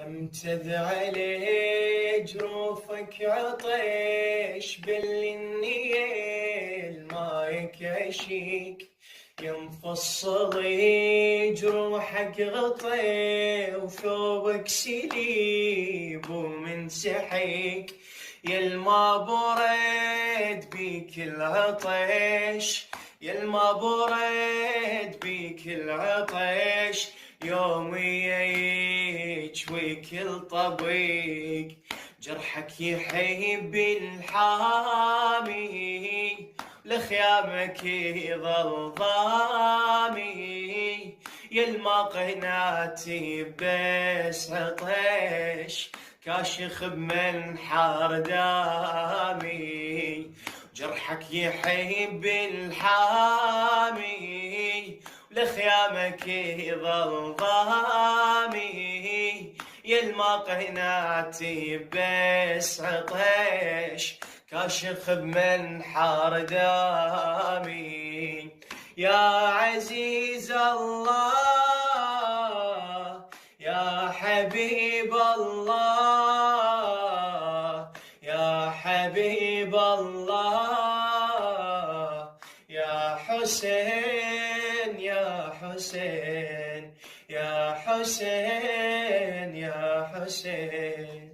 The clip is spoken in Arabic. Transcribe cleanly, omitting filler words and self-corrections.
امتد عليه جروفك عطيش بالنيل مايك عشيك ينفصل جروحك غطي وثوبك سليب ومنسحيك يلما برد بيك العطش يلما برد بيك العطش يومي يجويك الطبيق جرحك يحيب الحامي لخيامك يظل ضامي يلما قناتي بس عطش كاشخ بمنحر دامي جرحك يحيب الحامي لخيامك يظل ضامي يلما قناتي بس عطش كاشخ بمنحر دامي يا عزيز الله يا حبيب الله يا حبيب الله يا حسين يا حسين يا حسين يا حسين